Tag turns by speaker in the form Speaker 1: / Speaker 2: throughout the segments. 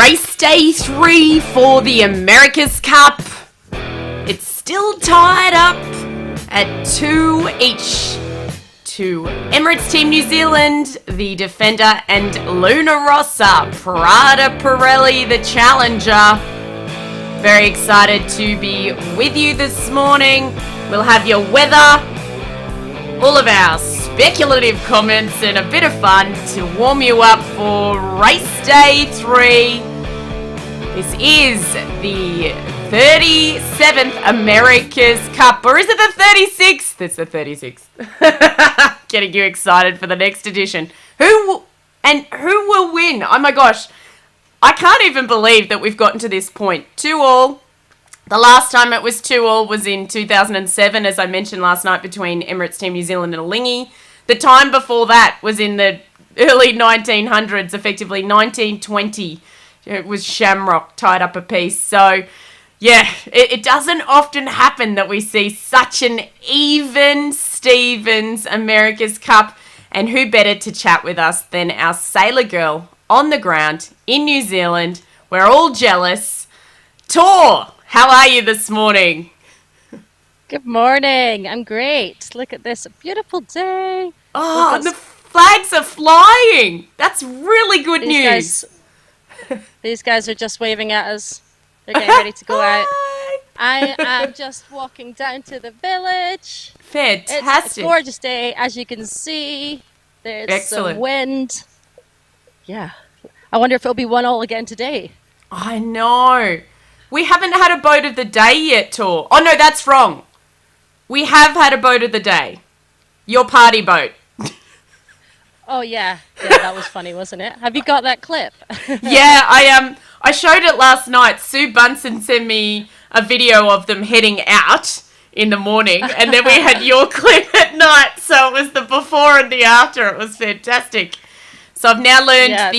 Speaker 1: Race day 3 for the America's Cup. It's still tied up at 2 each to Emirates Team New Zealand, the defender, and Luna Rossa, Prada Pirelli, the challenger. Very excited to be with you this morning. We'll have your weather, all of our speculative comments, and a bit of fun to warm you up for race day 3. This is the 37th America's Cup, or is it the 36th? It's the 36th. Getting you excited for the next edition. Who will win? Oh my gosh, I can't even believe that we've gotten to this point. 2-2. The last time it was 2-2 was in 2007, as I mentioned last night, between Emirates Team New Zealand and Borlenghi. The time before that was in the early 1900s, effectively 1920. It was Shamrock tied up a piece. So, yeah, it doesn't often happen that we see such an even Stevens America's Cup. And who better to chat with us than our sailor girl on the ground in New Zealand? We're all jealous. Tor, how are you this morning?
Speaker 2: Good morning. I'm great. Look at this beautiful day.
Speaker 1: Oh, the flags are flying. That's really good news.
Speaker 2: These guys are just waving at us. They're getting ready to go out. I am just walking down to the village.
Speaker 1: Fantastic.
Speaker 2: It's a gorgeous day, as you can see. There's some wind. Yeah. I wonder if it'll be 1-1 again today.
Speaker 1: I know. We haven't had a boat of the day yet, Tor. Oh, no, that's wrong. We have had a boat of the day. Your party boat.
Speaker 2: Oh, yeah. Yeah, that was funny, wasn't it? Have you got that clip?
Speaker 1: Yeah, I showed it last night. Sue Bunsen sent me a video of them heading out in the morning, and then we had your clip at night. So it was the before and the after. It was fantastic. So I've now learned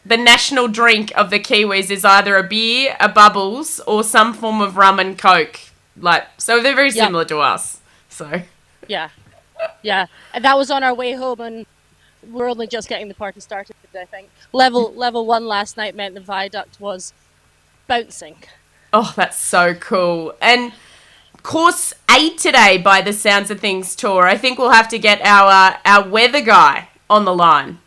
Speaker 1: the national drink of the Kiwis is either a beer, a bubbles, or some form of rum and coke. So they're very similar to us. So
Speaker 2: yeah, and that was on our way home, and we're only just getting the party started. I think level 1 last night meant the viaduct was bouncing.
Speaker 1: Oh, that's so cool. And course 8 today, by the sounds of things, Tor. I think we'll have to get our weather guy on the line.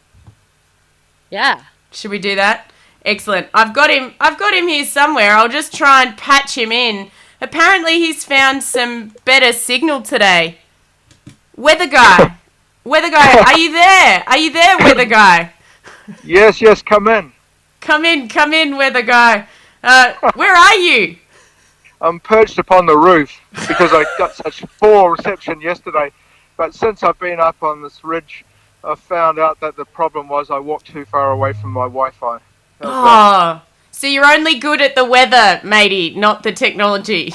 Speaker 2: Yeah.
Speaker 1: Should we do that? Excellent. I've got him here somewhere. I'll just try and patch him in. Apparently he's found some better signal today. Weather guy. Weather guy, are you there? Are you there, weather guy?
Speaker 3: Yes, come in.
Speaker 1: Come in, weather guy. Where are you?
Speaker 3: I'm perched upon the roof because I got such poor reception yesterday. But since I've been up on this ridge, I found out that the problem was I walked too far away from my Wi-Fi.
Speaker 1: So you're only good at the weather, matey, not the technology.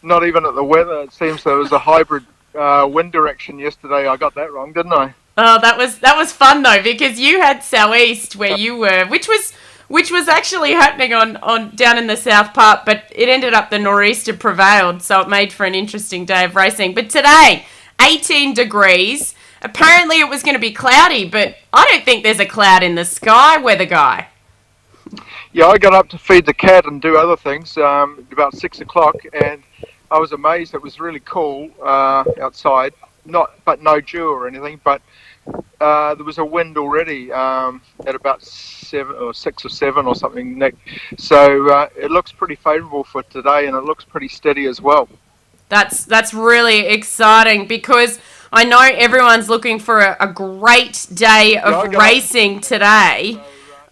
Speaker 3: Not even at the weather. It seems there was a hybrid wind direction yesterday. I got that wrong, didn't I?
Speaker 1: Oh, that was fun though, because you had southeast where you were, which was actually happening on down in the south part, but it ended up the nor'easter prevailed, so it made for an interesting day of racing. But today, 18 degrees. Apparently it was going to be cloudy, but I don't think there's a cloud in the sky, weather guy.
Speaker 3: Yeah, I got up to feed the cat and do other things about 6 o'clock, and I was amazed. It was really cool outside, but no dew or anything, but there was a wind already at about 6 or 7 or something, Nick. So it looks pretty favourable for today, and it looks pretty steady as well.
Speaker 1: That's really exciting, because I know everyone's looking for a great day of racing today.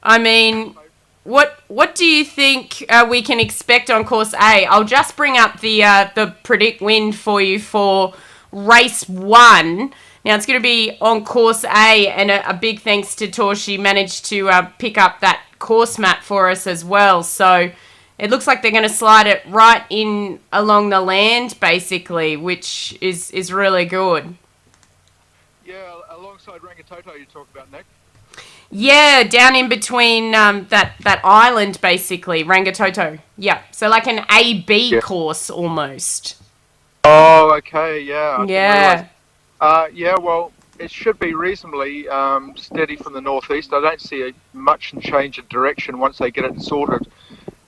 Speaker 1: I mean, what do you think we can expect on course A? I'll just bring up the predict wind for you for race 1. Now, it's going to be on course A, and a big thanks to Tor. She managed to pick up that course map for us as well. So it looks like they're going to slide it right in along the land, basically, which is really good.
Speaker 3: Yeah, alongside Rangitoto you talk about, Nick.
Speaker 1: Yeah, down in between that island, basically, Rangitoto. Yeah, so like an A-B course almost.
Speaker 3: Oh, okay, yeah.
Speaker 1: Yeah.
Speaker 3: Yeah, well, it should be reasonably steady from the northeast. I don't see much change of direction once they get it sorted.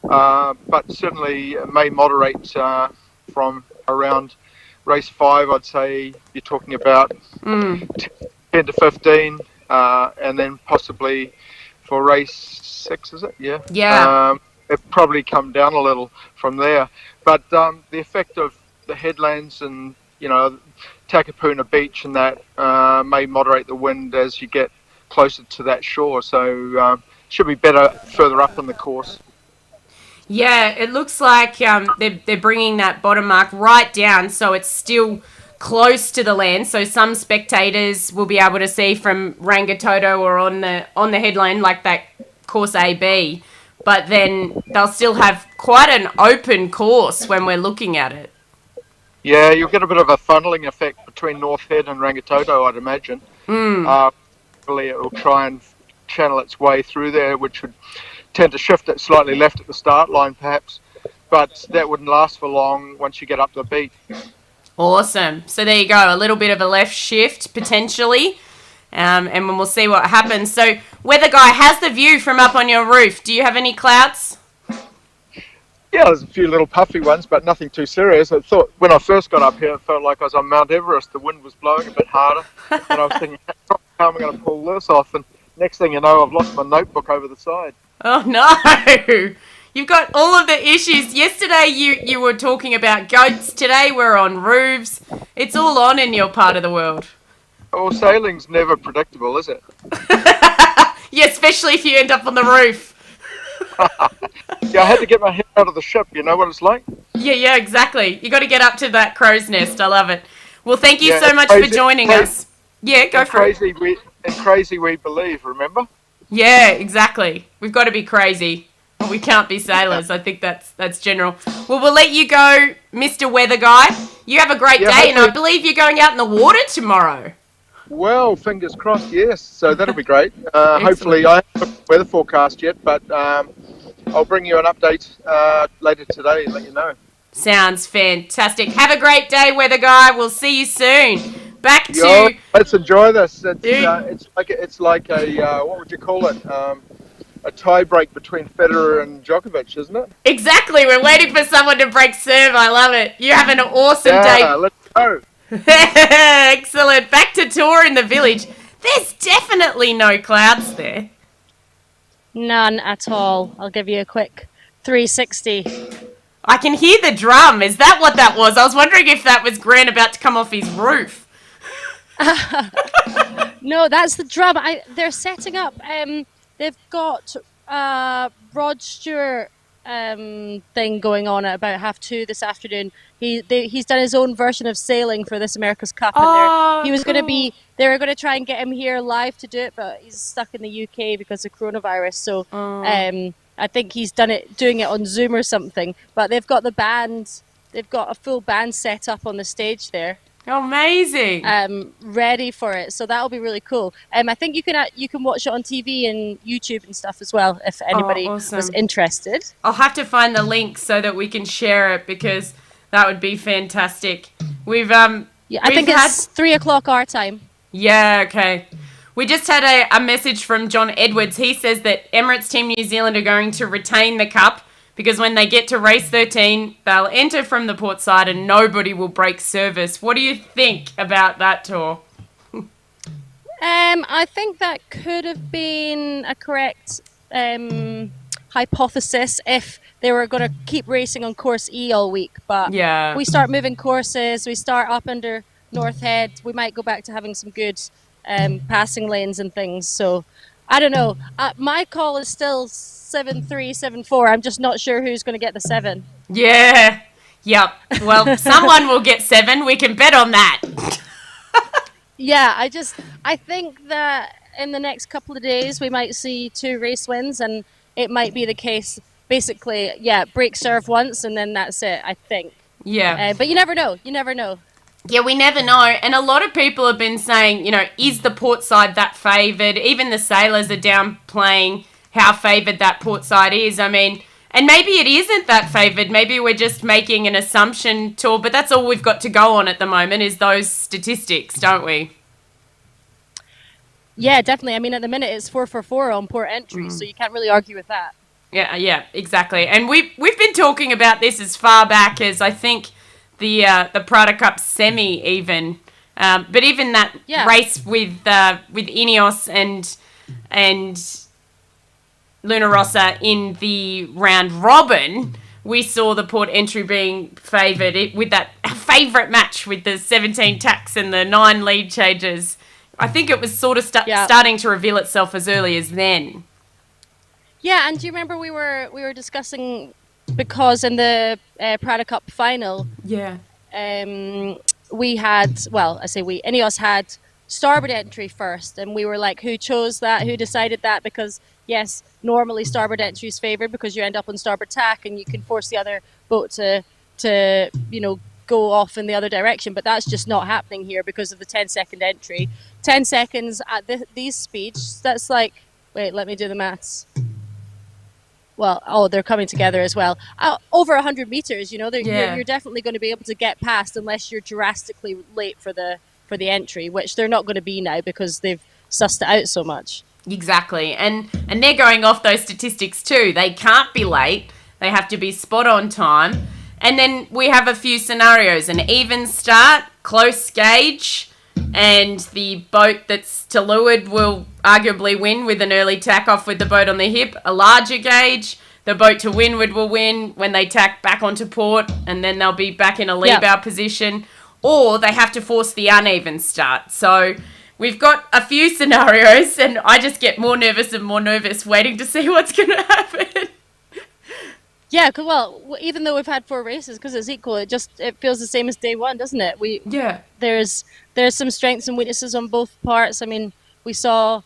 Speaker 3: But certainly it may moderate from around race 5. I'd say you're talking about 10 to 15, and then possibly for race 6, is it? Yeah.
Speaker 1: Yeah.
Speaker 3: It probably come down a little from there. But the effect of the headlands and, Takapuna Beach and that may moderate the wind as you get closer to that shore. So should be better further up in the course.
Speaker 1: Yeah, it looks like they're bringing that bottom mark right down, so it's still close to the land. So some spectators will be able to see from Rangitoto or on the headland, like that course AB. But then they'll still have quite an open course when we're looking at it.
Speaker 3: Yeah, you'll get a bit of a funneling effect between North Head and Rangitoto, I'd imagine. Hopefully it will try and channel its way through there, which would tend to shift it slightly left at the start line, perhaps. But that wouldn't last for long once you get up the beat.
Speaker 1: Awesome. So there you go, a little bit of a left shift, potentially. And we'll see what happens. So, Weather Guy, how's the view from up on your roof? Do you have any clouds?
Speaker 3: Yeah, there's a few little puffy ones, but nothing too serious. I thought when I first got up here, it felt like I was on Mount Everest. The wind was blowing a bit harder. And I was thinking, how am I going to pull this off? And next thing you know, I've lost my notebook over the side.
Speaker 1: Oh, no. You've got all of the issues. Yesterday, you were talking about goats. Today, we're on roofs. It's all on in your part of the world.
Speaker 3: Well, sailing's never predictable, is it?
Speaker 1: Yeah, especially if you end up on the roof.
Speaker 3: Yeah, I had to get my head out of the ship. You know what it's like?
Speaker 1: Yeah, exactly. You got to get up to that crow's nest. I love it. Well, thank you so much for joining us. Yeah, go for it.
Speaker 3: Crazy we believe, remember?
Speaker 1: Yeah, exactly. We've got to be crazy. Or we can't be sailors. I think that's general. Well, we'll let you go, Mr. Weather Guy. You have a great day, and I believe you're going out in the water tomorrow.
Speaker 3: Well, fingers crossed, yes. So that'll be great. Hopefully, I haven't looked at the weather forecast yet, but I'll bring you an update later today and let you know.
Speaker 1: Sounds fantastic. Have a great day, Weather Guy. We'll see you soon. Back to...
Speaker 3: Let's enjoy this. It's like a what would you call it? A tie break between Federer and Djokovic, isn't it?
Speaker 1: Exactly. We're waiting for someone to break serve. I love it. You have an awesome day.
Speaker 3: Yeah, let's go.
Speaker 1: Excellent. Back to tour in the village. There's definitely no clouds there.
Speaker 2: None at all. I'll give you a quick 360.
Speaker 1: I can hear the drum. Is that what that was? I was wondering if that was Grant about to come off his roof.
Speaker 2: No, that's the drum. They're setting up. They've got Rod Stewart thing going on at about 2:30 this afternoon. He's done his own version of sailing for this America's Cup. And they were going to try and get him here live to do it, but he's stuck in the UK because of coronavirus. So I think he's doing it on Zoom or something. But they've got the band. They've got a full band set up on the stage there.
Speaker 1: Amazing.
Speaker 2: Ready for it. So that'll be really cool. I think you can watch it on TV and YouTube and stuff as well if anybody was interested.
Speaker 1: I'll have to find the link so that we can share it because that would be fantastic. I think
Speaker 2: it's 3:00 our time.
Speaker 1: Yeah, okay. We just had a message from John Edwards. He says that Emirates Team New Zealand are going to retain the cup because when they get to race 13, they'll enter from the port side and nobody will break service. What do you think about that tour?
Speaker 2: I think that could have been a correct hypothesis if they were going to keep racing on course E all week. But we start moving courses, we start up under North Head, we might go back to having some good passing lanes and things. So I don't know. My call is still 7-3, 7-4. I'm just not sure who's going to get the 7.
Speaker 1: Yeah. Yep. Well, someone will get 7. We can bet on that.
Speaker 2: Yeah, I think that in the next couple of days we might see 2 race wins, and it might be the case. Basically, break serve once and then that's it, I think.
Speaker 1: Yeah.
Speaker 2: But you never know. You never know.
Speaker 1: Yeah, we never know. And a lot of people have been saying, is the port side that favoured? Even the sailors are downplaying how favoured that port side is. I mean, and maybe it isn't that favoured. Maybe we're just making an assumption tour, but that's all we've got to go on at the moment is those statistics, don't we?
Speaker 2: Yeah, definitely. I mean, at the minute it's 4 for 4 on port entry, so you can't really argue with that.
Speaker 1: Yeah, exactly. And we've been talking about this as far back as I think the Prada Cup semi even, but even that
Speaker 2: Yeah.
Speaker 1: race with Ineos and Luna Rossa in the round robin, we saw the port entry being favoured with that favourite match with the 17 tacks and the 9 lead changes. I think it was sort of starting to reveal itself as early as then.
Speaker 2: Yeah, and do you remember we were discussing, because in the Prada Cup final,
Speaker 1: Yeah.
Speaker 2: we had, well, I say we, Ineos had starboard entry first, and we were like, who chose that? Who decided that? Because yes, normally starboard entry is favoured because you end up on starboard tack and you can force the other boat to go off in the other direction, but that's just not happening here because of the 10-second entry. 10 seconds at these speeds, that's like, wait, let me do the maths. Well, they're coming together as well. Over 100 meters, you're definitely going to be able to get past unless you're drastically late for the entry, which they're not going to be now because they've sussed it out so much.
Speaker 1: Exactly, and they're going off those statistics too. They can't be late. They have to be spot on time. And then we have a few scenarios: an even start, close gauge, and the boat that's to leeward will arguably win with an early tack off with the boat on the hip. A larger gauge, the boat to windward will win when they tack back onto port, and then they'll be back in a lee bow position. Or they have to force the uneven start. So we've got a few scenarios, and I just get more nervous and more nervous waiting to see what's going to happen.
Speaker 2: Yeah, well, even though we've had 4 races, because it's equal, it feels the same as day one, doesn't it? There's some strengths and weaknesses on both parts. I mean, we saw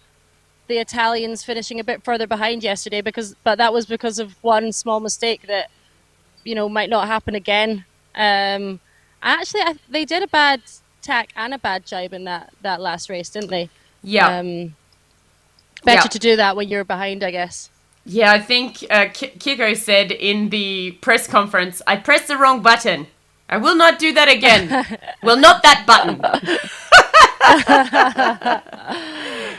Speaker 2: the Italians finishing a bit further behind yesterday, but that was because of one small mistake that might not happen again. Actually, they did a bad tack and a bad jibe in that last race, didn't they?
Speaker 1: Yeah.
Speaker 2: Better to do that when you're behind, I guess.
Speaker 1: Yeah, I think Kiko said in the press conference, I pressed the wrong button. I will not do that again. Well, not that button.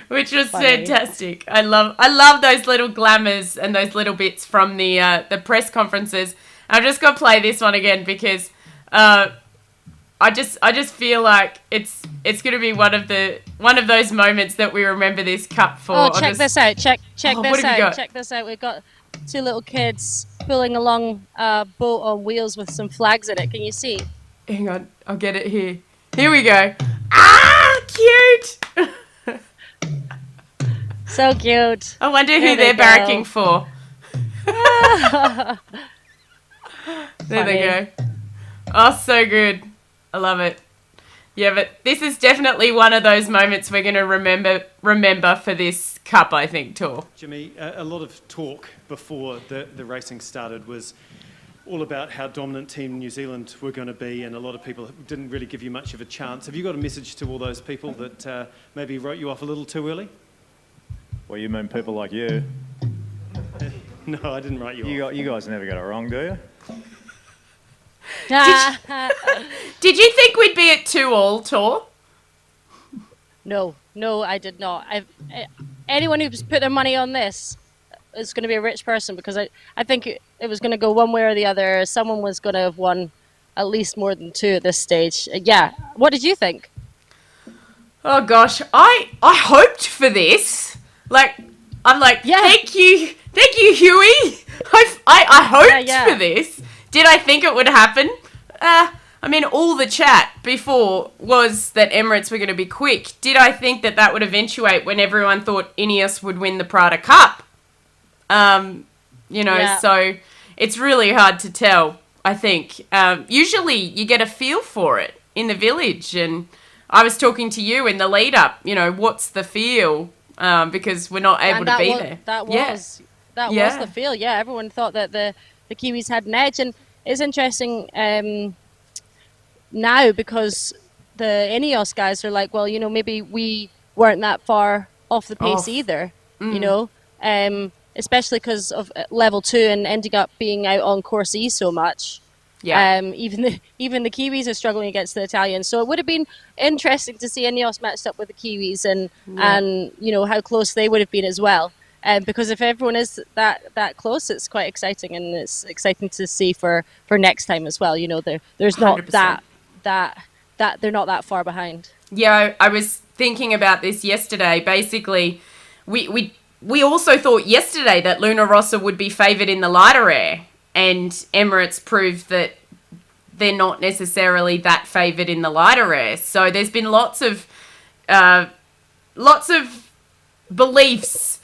Speaker 1: Which was funny. Fantastic. I love those little glamours and those little bits from the press conferences. I've just got to play this one again because I just feel like it's going to be one of those moments that we remember this cup for.
Speaker 2: Oh, check this out! Check this out! Check this out! We've got 2 little kids pulling along a boat on wheels with some flags in it. Can you see?
Speaker 1: Hang on, I'll get it here. Here we go. Ah, cute!
Speaker 2: So cute.
Speaker 1: I wonder who they're barracking for. There they go. Oh, so good. I love it. Yeah, but this is definitely one of those moments we're going to remember for this cup, I think, Tor.
Speaker 4: Jimmy, a lot of talk before the racing started was all about how dominant Team New Zealand were going to be, and a lot of people didn't really give you much of a chance. Have you got a message to all those people that maybe wrote you off a little too early?
Speaker 5: Well, you mean people like you?
Speaker 4: No, I didn't write you off.
Speaker 5: You guys never got it wrong, do you?
Speaker 1: Did you think we'd be at 2-2, Tor?
Speaker 2: No, I did not. Anyone who's put their money on this is going to be a rich person, because I think it was going to go one way or the other. Someone was going to have won at least more than 2 at this stage. Yeah. What did you think?
Speaker 1: Oh gosh, I hoped for this. I'm like, yeah. Thank you, Huey. I hoped for this. Did I think it would happen? I mean, all the chat before was that Emirates were going to be quick. Did I think that would eventuate when everyone thought Ineos would win the Prada Cup? So it's really hard to tell, I think. Usually you get a feel for it in the village, and I was talking to you in the lead up, what's the feel? Because we're not able to be there.
Speaker 2: That was the feel, yeah. Everyone thought that the Kiwis had an edge, and it's interesting now because the Ineos guys are like, well, maybe we weren't that far off the pace either, especially because of level 2 and ending up being out on course E so much.
Speaker 1: Yeah.
Speaker 2: Even the Kiwis are struggling against the Italians. So it would have been interesting to see Ineos matched up with the Kiwis and how close they would have been as well. Because if everyone is that close, it's quite exciting, and it's exciting to see for next time as well. There's not
Speaker 1: 100%.
Speaker 2: that they're not that far behind.
Speaker 1: Yeah, I was thinking about this yesterday. Basically, we also thought yesterday that Luna Rossa would be favoured in the lighter air, and Emirates proved that they're not necessarily that favoured in the lighter air. So there's been lots of beliefs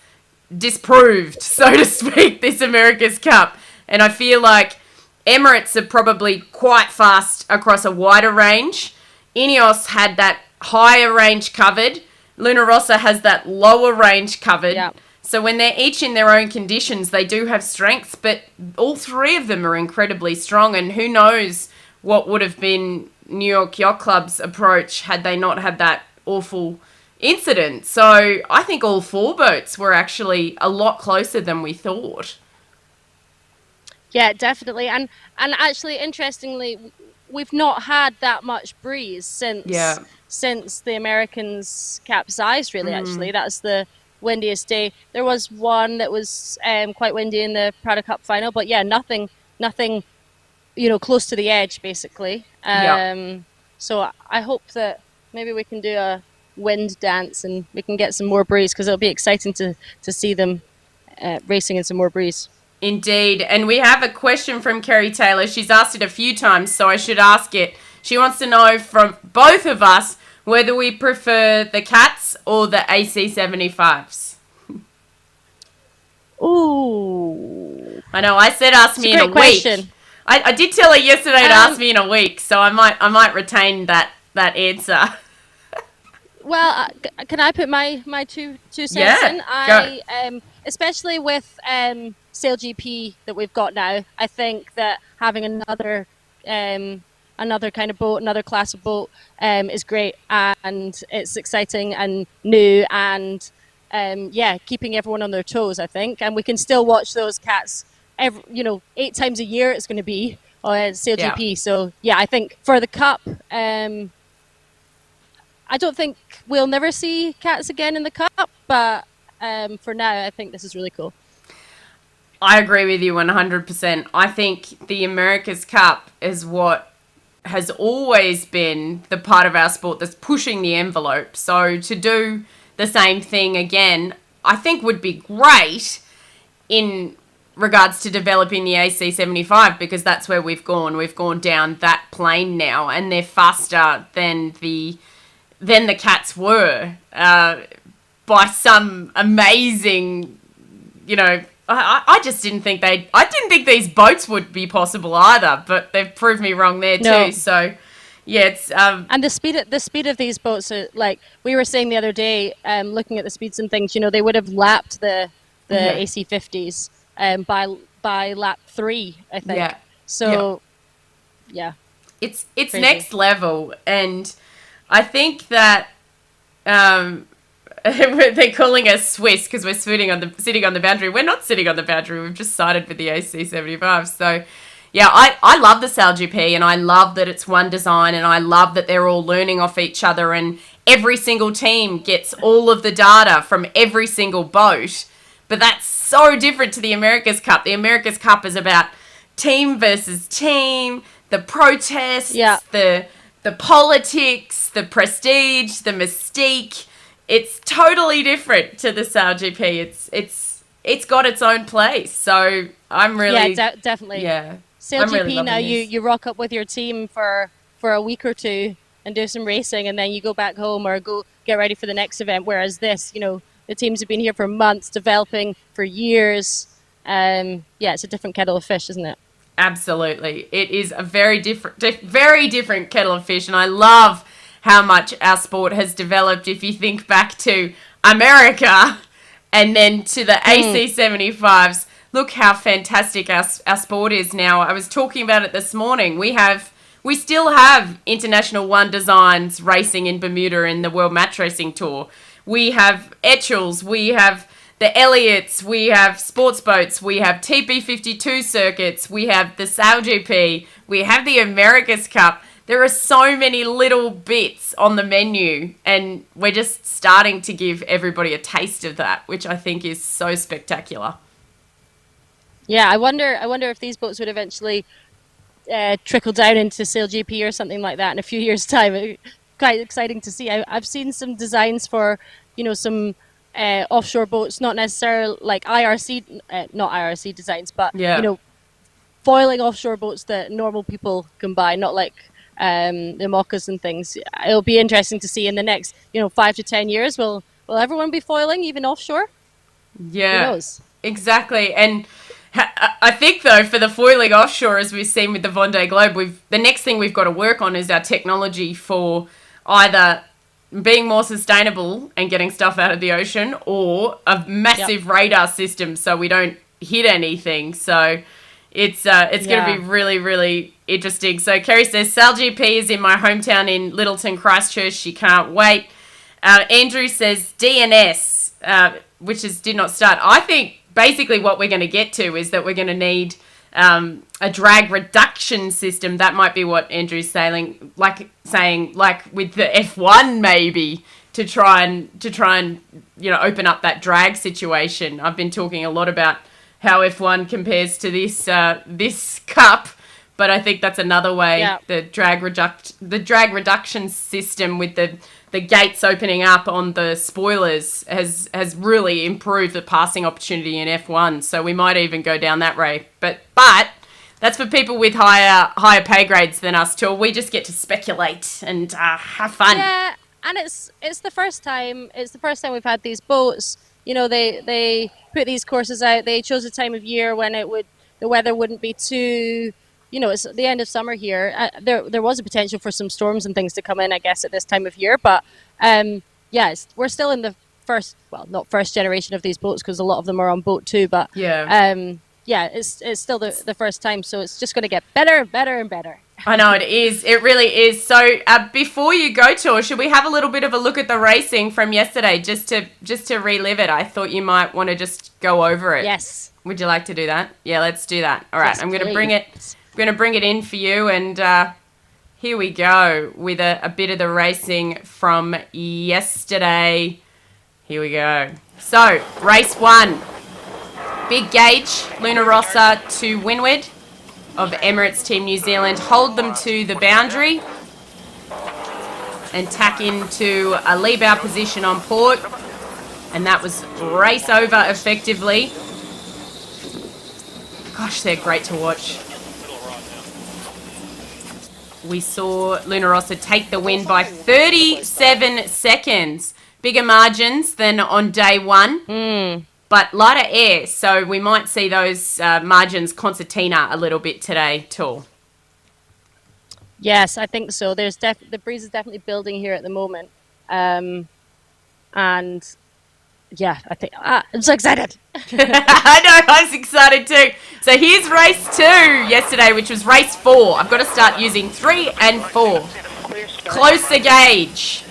Speaker 1: disproved, so to speak, this America's Cup. And I feel like Emirates are probably quite fast across a wider range. Ineos had that higher range covered. Luna Rossa has that lower range covered.
Speaker 2: Yeah.
Speaker 1: So when they're each in their own conditions, they do have strengths, but all three of them are incredibly strong. And who knows what would have been New York Yacht Club's approach had they not had that awful incident. So I think all four boats were actually a lot closer than we thought.
Speaker 2: Yeah, definitely. And actually, interestingly, we've not had that much breeze since the Americans capsized, really, actually. That's the windiest day. There was one that was quite windy in the Prada Cup final, but yeah, nothing close to the edge, basically. So I hope that maybe we can do a wind dance and we can get some more breeze, because it'll be exciting to see them racing in some more breeze.
Speaker 1: Indeed. And we have a question from Kerry Taylor. She's asked it a few times, so I should ask it. She wants to know from both of us whether we prefer the Cats or the AC75s.
Speaker 2: Ooh.
Speaker 1: I know, I said ask me in a week.
Speaker 2: Question.
Speaker 1: I did tell her yesterday to ask me in a week, so I might retain that answer.
Speaker 2: Well, can I put my two cents in?
Speaker 1: Go.
Speaker 2: Especially with Sail GP that we've got now, I think that having another kind of boat, another class of boat, is great, and it's exciting and new, and keeping everyone on their toes, I think. And we can still watch those Cats 8 times a year. It's going to be on Sail GP. So yeah, I think for the Cup, I don't think we'll never see Cats again in the Cup, but for now, I think this is really cool.
Speaker 1: I agree with you 100%. I think the America's Cup is what has always been the part of our sport that's pushing the envelope. So to do the same thing again, I think would be great in regards to developing the AC75, because that's where we've gone. We've gone down that plane now, and they're faster than the Cats were by some amazing, I just didn't think I didn't think these boats would be possible either, but they've proved me wrong there too. So yeah, it's
Speaker 2: and the speed of these boats are, like we were saying the other day, looking at the speeds and things, they would have lapped the AC50s by lap 3, I think. Yeah. So yeah. It's
Speaker 1: crazy. Next level, and I think that they're calling us Swiss because we're sitting on the boundary. We're not sitting on the boundary. We've just sided with the AC75. So, yeah, I love the Sail GP, and I love that it's one design, and I love that they're all learning off each other, and every single team gets all of the data from every single boat. But that's so different to the America's Cup. The America's Cup is about team versus team, the protests, the politics, the prestige, the mystique. It's totally different to the Sail GP. It's got its own place. So I'm really
Speaker 2: definitely.
Speaker 1: Yeah.
Speaker 2: Sail GP really now you rock up with your team for a week or two and do some racing, and then you go back home or go get ready for the next event. Whereas this, the teams have been here for months, developing for years. It's a different kettle of fish, isn't it?
Speaker 1: Absolutely. It is a very different kettle of fish, and I love how much our sport has developed. If you think back to America and then to the AC75s, look how fantastic our sport is now. I was talking about it this morning. We still have International One Designs racing in Bermuda in the World Match Racing Tour. We have Etchells. We have the Elliots, we have sports boats, we have TP52 circuits, we have the Sail GP, we have the America's Cup. There are so many little bits on the menu, and we're just starting to give everybody a taste of that, which I think is so spectacular.
Speaker 2: Yeah, I wonder if these boats would eventually trickle down into Sail GP or something like that in a few years' time. Quite exciting to see. I've seen some designs for, some offshore boats, not necessarily like IRC, not IRC designs, but foiling offshore boats that normal people can buy, not like the Moccas and things. It'll be interesting to see in the next 5 to 10 years. Will everyone be foiling even offshore?
Speaker 1: Yeah,
Speaker 2: who knows?
Speaker 1: Exactly. And I think, though, for the foiling offshore, as we've seen with the Vendée Globe, the next thing we've got to work on is our technology for either being more sustainable and getting stuff out of the ocean, or a massive radar system so we don't hit anything. So it's going to be really, really interesting. So Kerry says, Sail GP is in my hometown in Littleton, Christchurch. She can't wait. Andrew says DNS, which did not start. I think basically what we're going to get to is that we're going to need a drag reduction system. That might be what Andrew's saying, like with the F1 maybe, to try and open up that drag situation. I've been talking a lot about how F1 compares to this cup, but I think that's another way.
Speaker 2: Yeah.
Speaker 1: The drag reduction system with the gates opening up on the spoilers has really improved the passing opportunity in F1. So we might even go down that way. But that's for people with higher pay grades than us, too. We just get to speculate and have fun.
Speaker 2: Yeah, and it's the first time. It's the first time we've had these boats. They put these courses out. They chose a time of year when the weather wouldn't be too. It's the end of summer here. There was a potential for some storms and things to come in, I guess, at this time of year. But we're still in the not first generation of these boats, because a lot of them are on boat 2. But it's still the first time, so it's just going to get better and better and better.
Speaker 1: I know it is. It really is. So before you go, Tor, should we have a little bit of a look at the racing from yesterday, just to relive it? I thought you might want to just go over it.
Speaker 2: Yes.
Speaker 1: Would you like to do that? Yeah, let's do that. All right,
Speaker 2: yes,
Speaker 1: I'm going to bring it in for you, and here we go with a bit of the racing from yesterday. Here we go. So, race 1. Big gauge, Luna Rossa to windward of Emirates Team New Zealand. Hold them to the boundary and tack into a lee bow position on port. And that was race over effectively. Gosh, they're great to watch. We saw Luna Rossa take the win by 37 seconds. Bigger margins than on day 1. But lighter air, so we might see those margins concertina a little bit today, too.
Speaker 2: Yes, I think so. The breeze is definitely building here at the moment. And yeah, I think I'm so excited.
Speaker 1: I know, I was excited too. So here's race 2 yesterday, which was race 4. I've got to start using 3 and 4. Closer gauge,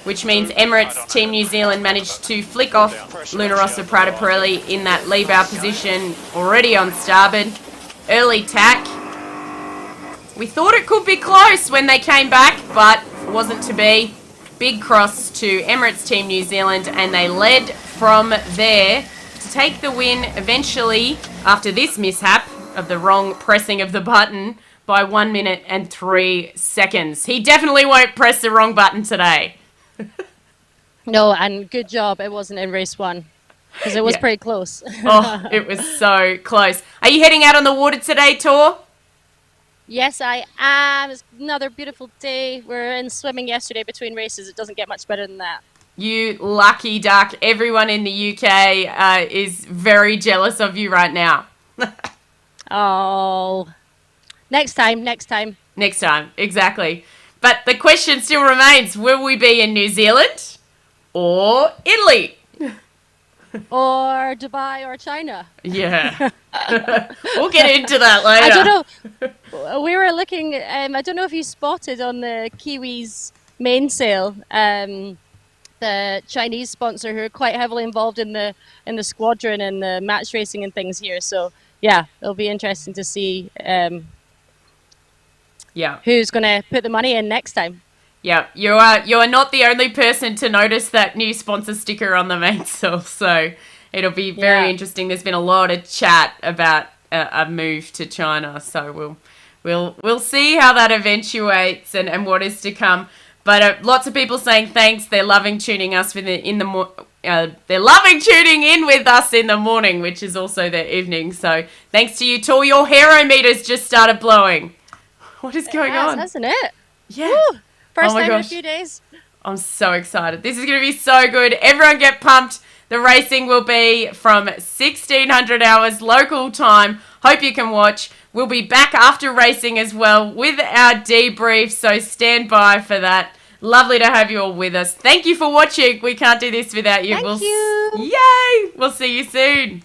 Speaker 1: which means Emirates Team New Zealand managed to flick off Luna Rossa Prada Pirelli in that lee bow position, already on starboard. Early tack. We thought it could be close when they came back, but it wasn't to be. Big cross to Emirates Team New Zealand, and they led from there to take the win eventually after this mishap of the wrong pressing of the button by 1 minute and 3 seconds. He definitely won't press the wrong button today.
Speaker 2: No, and good job it wasn't in race 1, because it was pretty close.
Speaker 1: Oh, it was so close. Are you heading out on the water today, Tor?
Speaker 2: Yes, I am. It's another beautiful day. We're in swimming yesterday between races. It doesn't get much better than that.
Speaker 1: You lucky duck. Everyone in the UK is very jealous of you right now.
Speaker 2: Oh, next time.
Speaker 1: Next time, exactly. But the question still remains, will we be in New Zealand or Italy?
Speaker 2: Or Dubai or China.
Speaker 1: Yeah. We'll get into that later.
Speaker 2: I don't know. We were looking, I don't know if you spotted on the Kiwis mainsail, the Chinese sponsor who are quite heavily involved in the squadron and the match racing and things here. So yeah, it'll be interesting to see who's going to put the money in next time.
Speaker 1: Yeah, you are not the only person to notice that new sponsor sticker on the mainsail, so it'll be very interesting. There's been a lot of chat about a move to China, so we'll see how that eventuates and what is to come. But lots of people saying thanks. They're loving tuning us they're loving tuning in with us in the morning, which is also their evening. So thanks to you, Tor. Your hero meters just started blowing. What is going on?
Speaker 2: Hasn't it?
Speaker 1: Yeah.
Speaker 2: Woo! First
Speaker 1: my
Speaker 2: time in a
Speaker 1: gosh.
Speaker 2: few days.
Speaker 1: I'm so excited. This is going to be so good. Everyone get pumped. The racing will be from 1600 hours local time. Hope you can watch. We'll be back after racing as well with our debrief, so stand by for that. Lovely to have you all with us. Thank you for watching. We can't do this without you.
Speaker 2: Thank you.
Speaker 1: Yay! We'll see you soon.